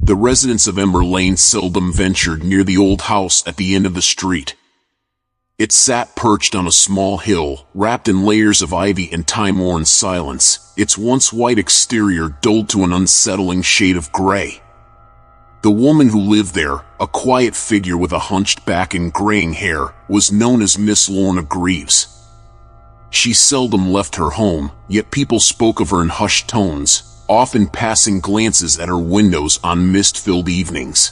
The residents of Ember Lane seldom ventured near the old house at the end of the street. It sat perched on a small hill, wrapped in layers of ivy and time-worn silence, its once white exterior dulled to an unsettling shade of gray. The woman who lived there, a quiet figure with a hunched back and graying hair, was known as Miss Lorna Greaves. She seldom left her home, yet people spoke of her in hushed tones, often passing glances at her windows on mist-filled evenings.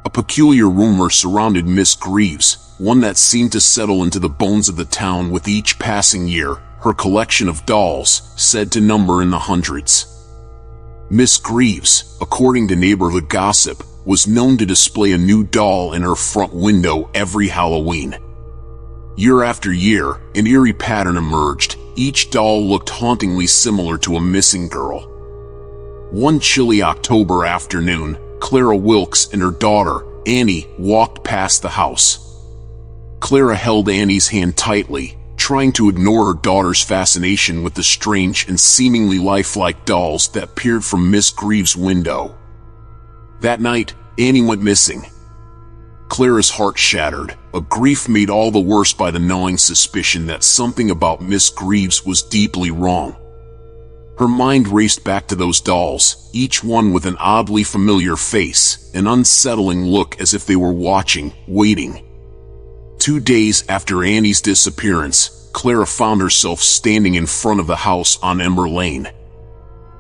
A peculiar rumor surrounded Miss Greaves, one that seemed to settle into the bones of the town with each passing year, her collection of dolls, said to number in the hundreds. Miss Greaves, according to neighborhood gossip, was known to display a new doll in her front window every Halloween. Year after year, an eerie pattern emerged. Each doll looked hauntingly similar to a missing girl. One chilly October afternoon, Clara Wilkes and her daughter, Annie, walked past the house. Clara held Annie's hand tightly, trying to ignore her daughter's fascination with the strange and seemingly lifelike dolls that peered from Miss Greaves' window. That night, Annie went missing. Clara's heart shattered, a grief made all the worse by the gnawing suspicion that something about Miss Greaves was deeply wrong. Her mind raced back to those dolls, each one with an oddly familiar face, an unsettling look as if they were watching, waiting. 2 days after Annie's disappearance, Clara found herself standing in front of the house on Ember Lane.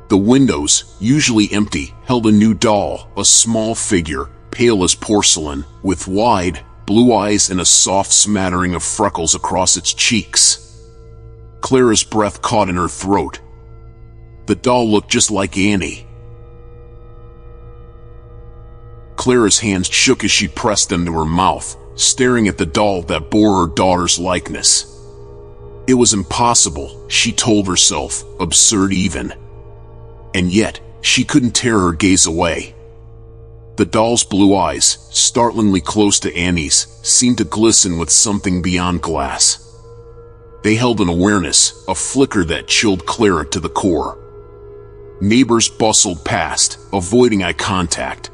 The windows, usually empty, held a new doll, a small figure, pale as porcelain, with wide, blue eyes and a soft smattering of freckles across its cheeks. Clara's breath caught in her throat. The doll looked just like Annie. Clara's hands shook as she pressed them to her mouth, staring at the doll that bore her daughter's likeness. It was impossible, she told herself, absurd even. And yet, she couldn't tear her gaze away. The doll's blue eyes, startlingly close to Annie's, seemed to glisten with something beyond glass. They held an awareness, a flicker that chilled Clara to the core. Neighbors bustled past, avoiding eye contact.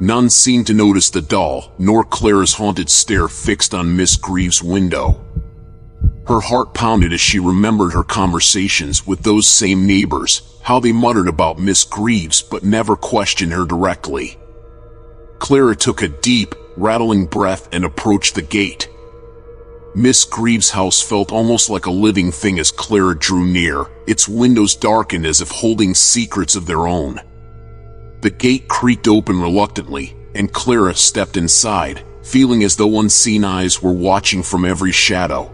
None seemed to notice the doll, nor Clara's haunted stare fixed on Miss Greaves' window. Her heart pounded as she remembered her conversations with those same neighbors, how they muttered about Miss Greaves but never questioned her directly. Clara took a deep, rattling breath and approached the gate. Miss Greaves' house felt almost like a living thing as Clara drew near, its windows darkened as if holding secrets of their own. The gate creaked open reluctantly, and Clara stepped inside, feeling as though unseen eyes were watching from every shadow.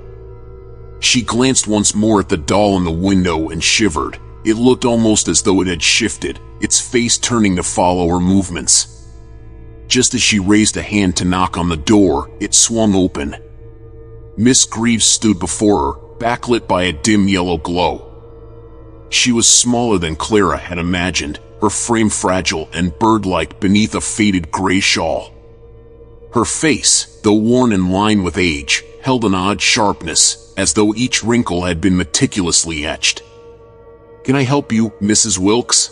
She glanced once more at the doll in the window and shivered. It looked almost as though it had shifted, its face turning to follow her movements. Just as she raised a hand to knock on the door, it swung open. Miss Greaves stood before her, backlit by a dim yellow glow. She was smaller than Clara had imagined, her frame fragile and bird-like beneath a faded gray shawl. Her face, though worn and lined with age, held an odd sharpness, as though each wrinkle had been meticulously etched. "Can I help you, Mrs. Wilkes?"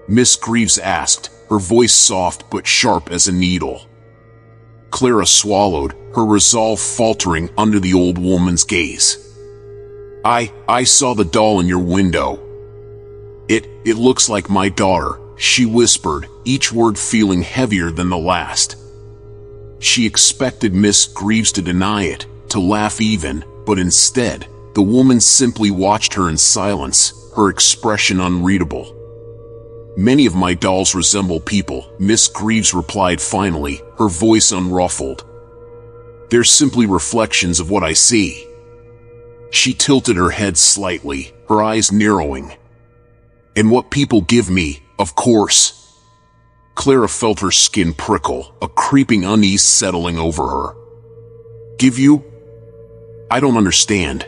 Miss Greaves asked, her voice soft but sharp as a needle. Clara swallowed, her resolve faltering under the old woman's gaze. I saw the doll in your window. It looks like my daughter," she whispered, each word feeling heavier than the last. She expected Miss Greaves to deny it, to laugh even, but instead, the woman simply watched her in silence, her expression unreadable. "Many of my dolls resemble people," Miss Greaves replied finally, her voice unruffled. "They're simply reflections of what I see." She tilted her head slightly, her eyes narrowing. "And what people give me, of course." Clara felt her skin prickle, a creeping unease settling over her. "Give you? I don't understand."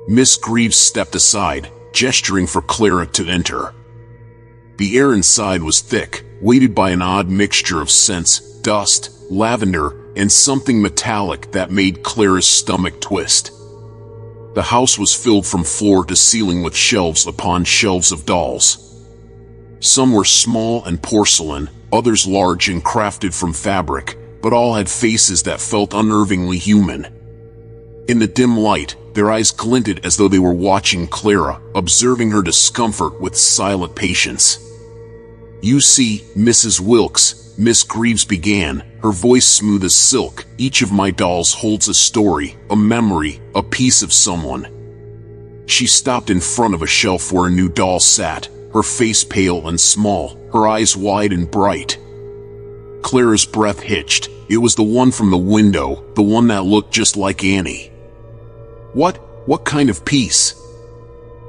Miss Greaves stepped aside, gesturing for Clara to enter. The air inside was thick, weighted by an odd mixture of scents, dust, lavender, and something metallic that made Clara's stomach twist. The house was filled from floor to ceiling with shelves upon shelves of dolls. Some were small and porcelain, others large and crafted from fabric, but all had faces that felt unnervingly human. In the dim light, their eyes glinted as though they were watching Clara, observing her discomfort with silent patience. "You see, Mrs. Wilkes," Miss Greaves began, her voice smooth as silk, "each of my dolls holds a story, a memory, a piece of someone." She stopped in front of a shelf where a new doll sat, her face pale and small, her eyes wide and bright. Clara's breath hitched. It was the one from the window, the one that looked just like Annie. What kind of piece?"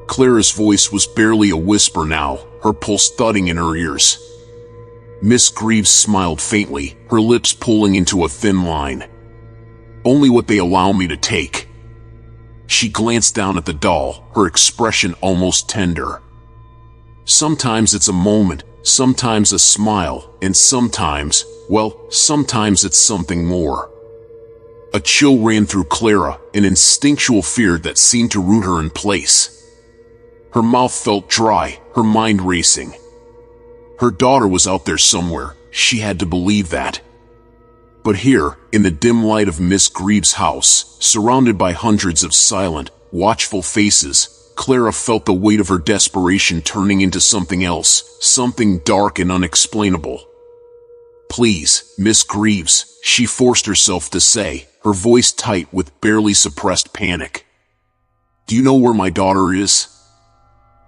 Clara's voice was barely a whisper now, her pulse thudding in her ears. Miss Greaves smiled faintly, her lips pulling into a thin line. "Only what they allow me to take." She glanced down at the doll, her expression almost tender. "Sometimes it's a moment, sometimes a smile, and sometimes it's something more." A chill ran through Clara, an instinctual fear that seemed to root her in place. Her mouth felt dry, her mind racing. Her daughter was out there somewhere, she had to believe that. But here, in the dim light of Miss Greaves' house, surrounded by hundreds of silent, watchful faces, Clara felt the weight of her desperation turning into something else, something dark and unexplainable. "Please, Miss Greaves," she forced herself to say, her voice tight with barely suppressed panic. "Do you know where my daughter is?"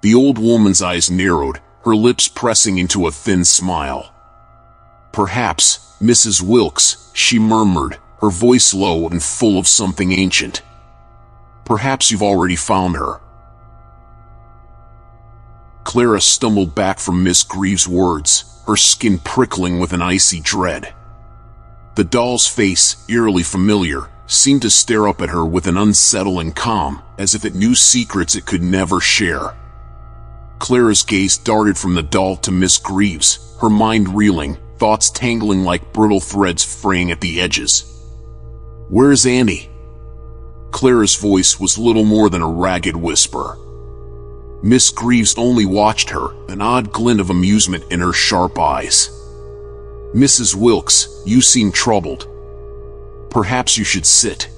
The old woman's eyes narrowed, her lips pressing into a thin smile. "Perhaps, Mrs. Wilkes," she murmured, her voice low and full of something ancient. "Perhaps you've already found her." Clara stumbled back from Miss Greaves' words, her skin prickling with an icy dread. The doll's face, eerily familiar, seemed to stare up at her with an unsettling calm, as if it knew secrets it could never share. Clara's gaze darted from the doll to Miss Greaves, her mind reeling, thoughts tangling like brittle threads fraying at the edges. "Where's Annie?" Clara's voice was little more than a ragged whisper. Miss Greaves only watched her, an odd glint of amusement in her sharp eyes. "Mrs. Wilkes, you seem troubled. Perhaps you should sit."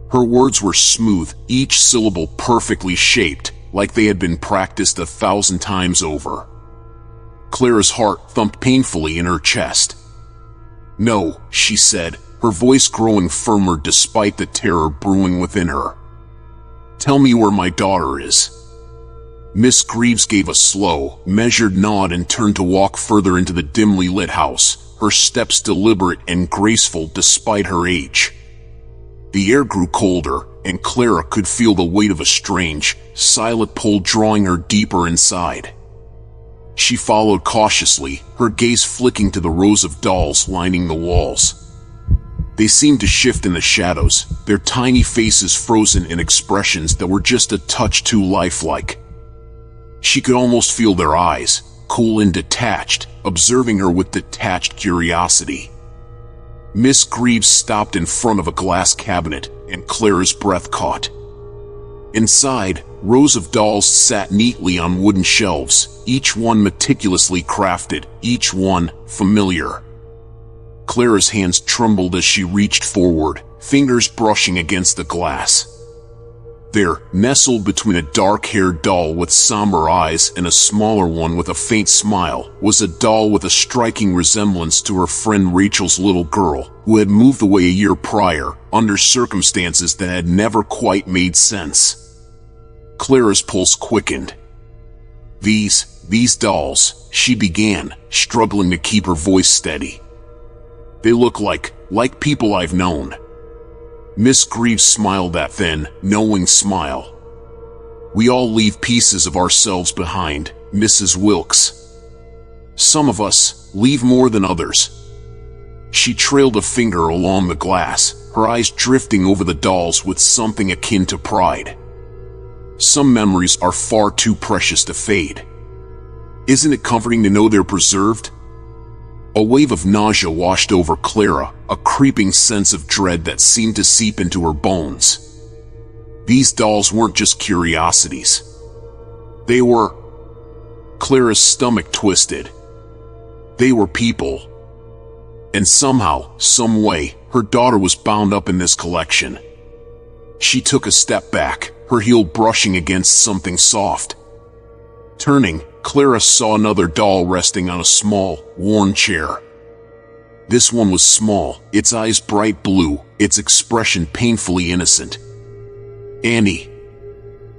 Her words were smooth, each syllable perfectly shaped, like they had been practiced 1,000 times over. Clara's heart thumped painfully in her chest. "No," she said, her voice growing firmer despite the terror brewing within her. "Tell me where my daughter is." Miss Greaves gave a slow, measured nod and turned to walk further into the dimly lit house, her steps deliberate and graceful despite her age. The air grew colder, and Clara could feel the weight of a strange, silent pull drawing her deeper inside. She followed cautiously, her gaze flicking to the rows of dolls lining the walls. They seemed to shift in the shadows, their tiny faces frozen in expressions that were just a touch too lifelike. She could almost feel their eyes, cool and detached, observing her with detached curiosity. Miss Greaves stopped in front of a glass cabinet, and Clara's breath caught. Inside, rows of dolls sat neatly on wooden shelves, each one meticulously crafted, each one familiar. Clara's hands trembled as she reached forward, fingers brushing against the glass. There, nestled between a dark-haired doll with somber eyes and a smaller one with a faint smile, was a doll with a striking resemblance to her friend Rachel's little girl, who had moved away a year prior, under circumstances that had never quite made sense. Clara's pulse quickened. These dolls," she began, struggling to keep her voice steady. "They look like people I've known." Miss Greaves smiled that thin, knowing smile. "We all leave pieces of ourselves behind, Mrs. Wilkes. Some of us leave more than others." She trailed a finger along the glass, her eyes drifting over the dolls with something akin to pride. "Some memories are far too precious to fade. Isn't it comforting to know they're preserved?" A wave of nausea washed over Clara, a creeping sense of dread that seemed to seep into her bones. These dolls weren't just curiosities. They were... Clara's stomach twisted. They were people. And somehow, some way, her daughter was bound up in this collection. She took a step back, her heel brushing against something soft. Turning, Clara saw another doll resting on a small, worn chair. This one was small, its eyes bright blue, its expression painfully innocent. Annie.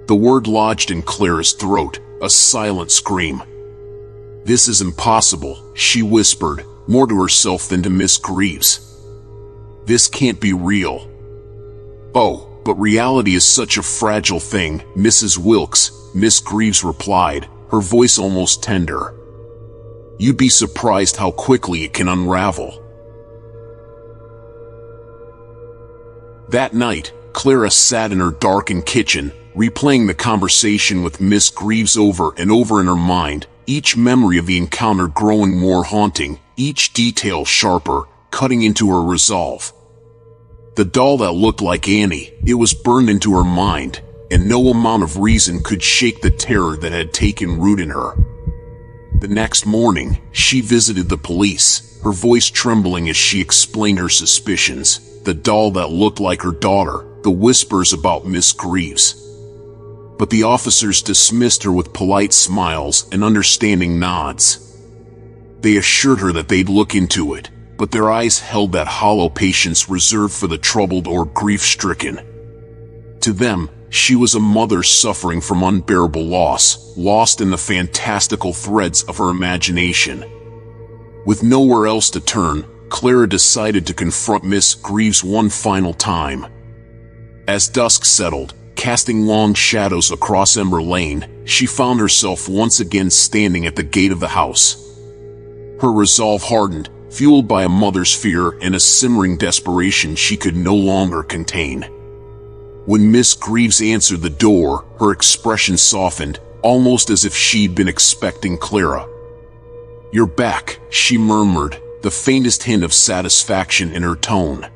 The word lodged in Clara's throat, a silent scream. This is impossible, she whispered, more to herself than to Miss Greaves. This can't be real. Oh, but reality is such a fragile thing, Mrs. Wilkes, Miss Greaves replied, her voice almost tender. You'd be surprised how quickly it can unravel. That night, Clara sat in her darkened kitchen, replaying the conversation with Miss Greaves over and over in her mind, each memory of the encounter growing more haunting, each detail sharper, cutting into her resolve. The doll that looked like Annie, it was burned into her mind, and no amount of reason could shake the terror that had taken root in her. The next morning, she visited the police, her voice trembling as she explained her suspicions, the doll that looked like her daughter, the whispers about Miss Greaves. But the officers dismissed her with polite smiles and understanding nods. They assured her that they'd look into it, but their eyes held that hollow patience reserved for the troubled or grief-stricken. To them, she was a mother suffering from unbearable loss, lost in the fantastical threads of her imagination. With nowhere else to turn, Clara decided to confront Miss Greaves one final time. As dusk settled, casting long shadows across Ember Lane, she found herself once again standing at the gate of the house. Her resolve hardened, fueled by a mother's fear and a simmering desperation she could no longer contain. When Miss Greaves answered the door, her expression softened, almost as if she'd been expecting Clara. "You're back," she murmured, the faintest hint of satisfaction in her tone.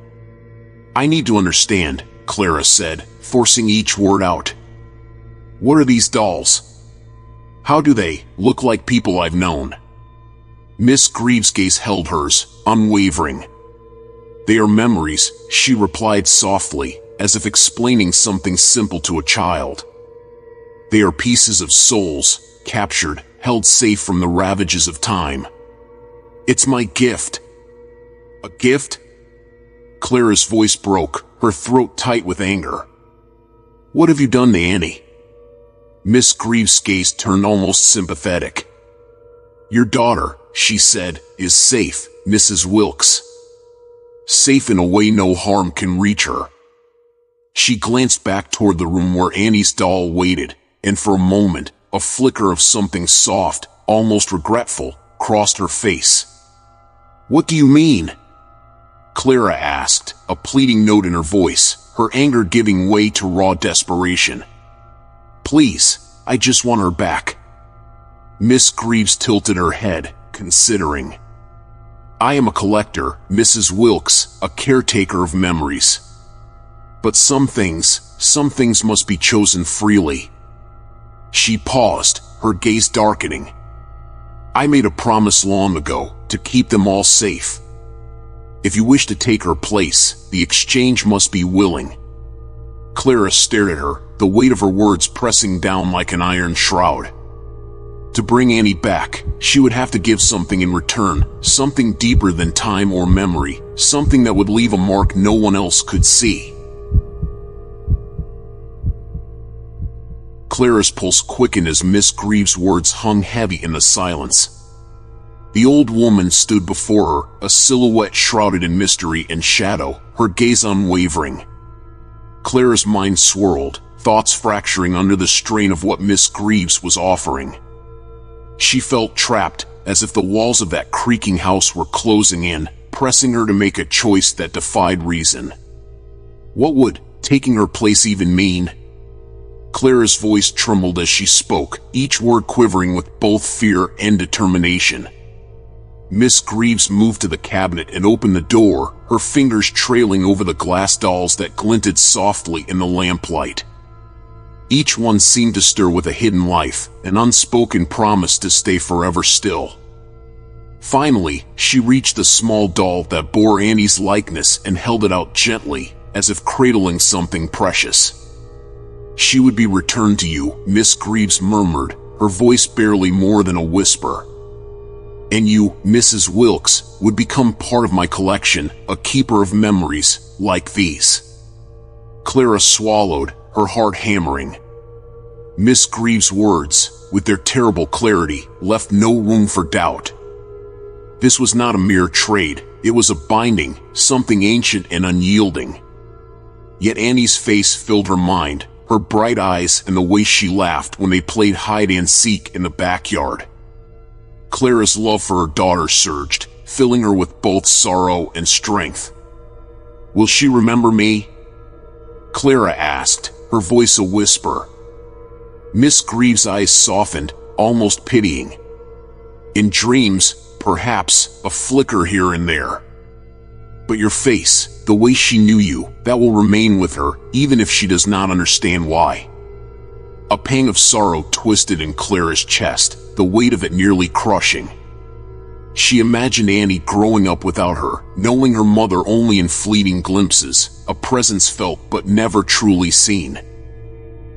"I need to understand," Clara said, forcing each word out. "What are these dolls? How do they look like people I've known?" Miss Greaves' gaze held hers, unwavering. "They are memories," she replied softly, as if explaining something simple to a child. "They are pieces of souls, captured, held safe from the ravages of time. It's my gift." "A gift?" Clara's voice broke, her throat tight with anger. "What have you done to Annie?" Miss Greaves' gaze turned almost sympathetic. "Your daughter," she said, "is safe, Mrs. Wilkes. Safe in a way no harm can reach her." She glanced back toward the room where Annie's doll waited, and for a moment, a flicker of something soft, almost regretful, crossed her face. "What do you mean?" Clara asked, a pleading note in her voice, her anger giving way to raw desperation. "Please, I just want her back." Miss Greaves tilted her head, considering. "I am a collector, Mrs. Wilkes, a caretaker of memories. But some things must be chosen freely." She paused, her gaze darkening. "I made a promise long ago, to keep them all safe. If you wish to take her place, the exchange must be willing." Clara stared at her, the weight of her words pressing down like an iron shroud. To bring Annie back, she would have to give something in return, something deeper than time or memory, something that would leave a mark no one else could see. Clara's pulse quickened as Miss Greaves' words hung heavy in the silence. The old woman stood before her, a silhouette shrouded in mystery and shadow, her gaze unwavering. Clara's mind swirled, thoughts fracturing under the strain of what Miss Greaves was offering. She felt trapped, as if the walls of that creaking house were closing in, pressing her to make a choice that defied reason. What would taking her place even mean? Clara's voice trembled as she spoke, each word quivering with both fear and determination. Miss Greaves moved to the cabinet and opened the door, her fingers trailing over the glass dolls that glinted softly in the lamplight. Each one seemed to stir with a hidden life, an unspoken promise to stay forever still. Finally, she reached the small doll that bore Annie's likeness and held it out gently, as if cradling something precious. "She would be returned to you," Miss Greaves murmured, her voice barely more than a whisper. "And you, Mrs. Wilkes, would become part of my collection, a keeper of memories, like these." Clara swallowed, her heart hammering. Miss Greaves' words, with their terrible clarity, left no room for doubt. This was not a mere trade, it was a binding, something ancient and unyielding. Yet Annie's face filled her mind, her bright eyes and the way she laughed when they played hide-and-seek in the backyard. Clara's love for her daughter surged, filling her with both sorrow and strength. "Will she remember me?" Clara asked, her voice a whisper. Miss Greaves' eyes softened, almost pitying. "In dreams, perhaps, a flicker here and there. But your face, the way she knew you, that will remain with her, even if she does not understand why." A pang of sorrow twisted in Clara's chest, the weight of it nearly crushing. She imagined Annie growing up without her, knowing her mother only in fleeting glimpses, a presence felt but never truly seen.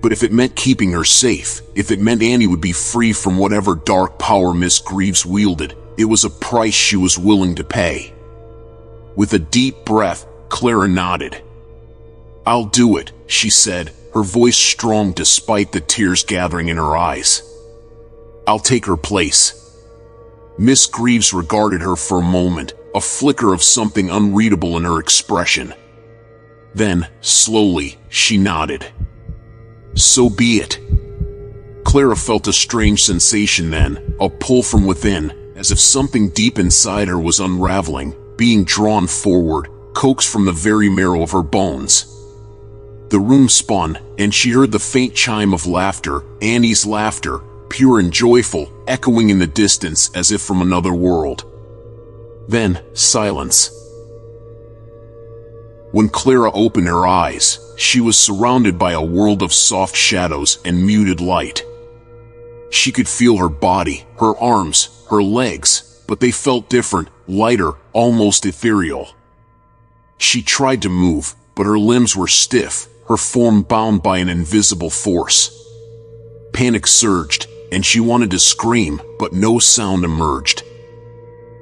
But if it meant keeping her safe, if it meant Annie would be free from whatever dark power Miss Greaves wielded, it was a price she was willing to pay. With a deep breath, Clara nodded. "I'll do it," she said, her voice strong despite the tears gathering in her eyes. "I'll take her place." Miss Greaves regarded her for a moment, a flicker of something unreadable in her expression. Then, slowly, she nodded. "So be it." Clara felt a strange sensation then, a pull from within, as if something deep inside her was unraveling, being drawn forward, coaxed from the very marrow of her bones. The room spun, and she heard the faint chime of laughter, Annie's laughter, pure and joyful, echoing in the distance as if from another world. Then, silence. When Clara opened her eyes, she was surrounded by a world of soft shadows and muted light. She could feel her body, her arms, her legs, but they felt different, lighter, almost ethereal. She tried to move, but her limbs were stiff, her form bound by an invisible force. Panic surged, and she wanted to scream, but no sound emerged.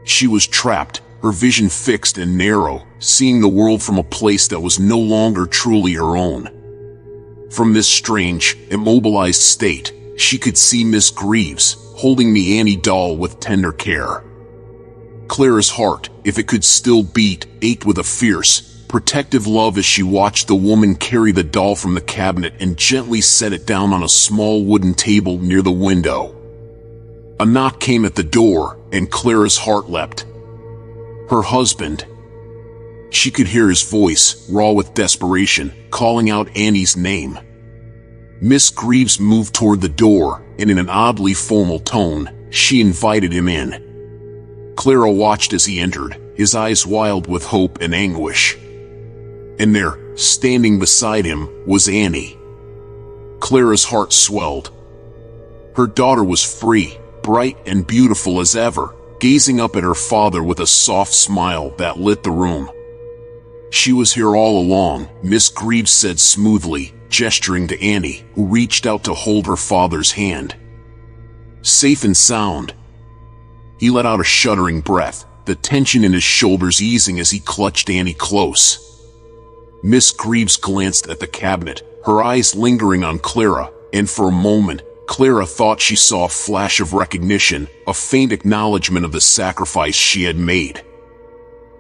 She was trapped, her vision fixed and narrow, seeing the world from a place that was no longer truly her own. From this strange, immobilized state, she could see Miss Greaves, holding the Annie doll with tender care. Clara's heart, if it could still beat, ached with a fierce, protective love as she watched the woman carry the doll from the cabinet and gently set it down on a small wooden table near the window. A knock came at the door, and Clara's heart leapt. Her husband. She could hear his voice, raw with desperation, calling out Annie's name. Miss Greaves moved toward the door, and in an oddly formal tone, she invited him in. Clara watched as he entered, his eyes wild with hope and anguish. And there, standing beside him, was Annie. Clara's heart swelled. Her daughter was free, bright and beautiful as ever, gazing up at her father with a soft smile that lit the room. "She was here all along," Miss Greaves said smoothly, gesturing to Annie, who reached out to hold her father's hand. "Safe and sound." He let out a shuddering breath, the tension in his shoulders easing as he clutched Annie close. Miss Greaves glanced at the cabinet, her eyes lingering on Clara, and for a moment, Clara thought she saw a flash of recognition, a faint acknowledgement of the sacrifice she had made.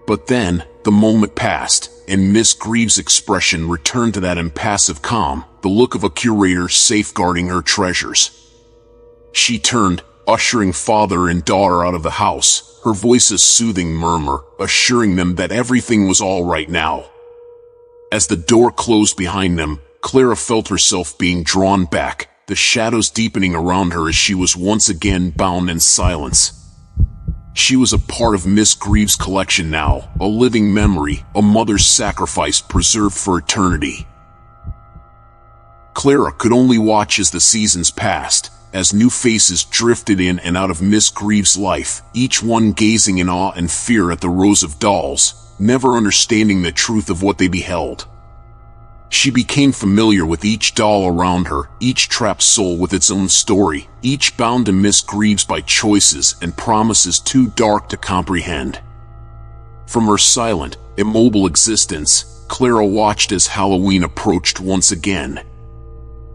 But then, the moment passed, and Miss Greaves' expression returned to that impassive calm, the look of a curator safeguarding her treasures. She turned, ushering father and daughter out of the house, her voice a soothing murmur, assuring them that everything was all right now. As the door closed behind them, Clara felt herself being drawn back, the shadows deepening around her as she was once again bound in silence. She was a part of Miss Greaves' collection now, a living memory, a mother's sacrifice preserved for eternity. Clara could only watch as the seasons passed, as new faces drifted in and out of Miss Greaves' life, each one gazing in awe and fear at the rows of dolls, never understanding the truth of what they beheld. She became familiar with each doll around her, each trapped soul with its own story, each bound to Miss Greaves by choices and promises too dark to comprehend. From her silent, immobile existence, Clara watched as Halloween approached once again.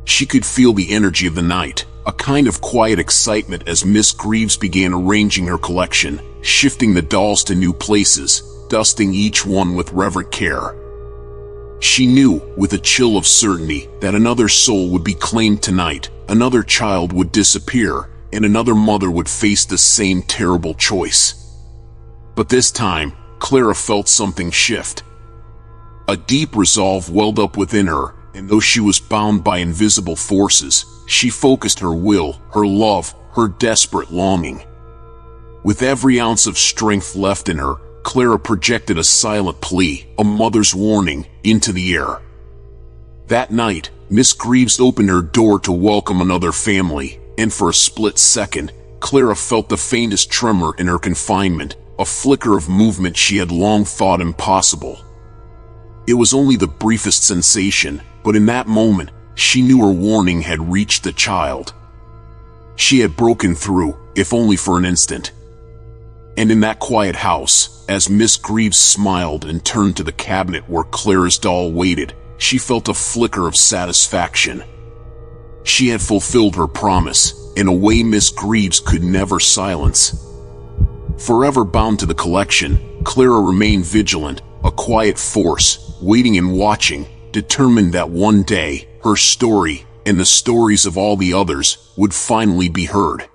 She could feel the energy of the night, a kind of quiet excitement as Miss Greaves began arranging her collection, shifting the dolls to new places, dusting each one with reverent care. She knew, with a chill of certainty, that another soul would be claimed tonight, another child would disappear, and another mother would face the same terrible choice. But this time, Clara felt something shift. A deep resolve welled up within her, and though she was bound by invisible forces, she focused her will, her love, her desperate longing. With every ounce of strength left in her, Clara projected a silent plea, a mother's warning, into the air. That night, Miss Greaves opened her door to welcome another family, and for a split second, Clara felt the faintest tremor in her confinement, a flicker of movement she had long thought impossible. It was only the briefest sensation, but in that moment, she knew her warning had reached the child. She had broken through, if only for an instant. And in that quiet house, as Miss Greaves smiled and turned to the cabinet where Clara's doll waited, she felt a flicker of satisfaction. She had fulfilled her promise, in a way Miss Greaves could never silence. Forever bound to the collection, Clara remained vigilant, a quiet force, waiting and watching, determined that one day, her story, and the stories of all the others, would finally be heard.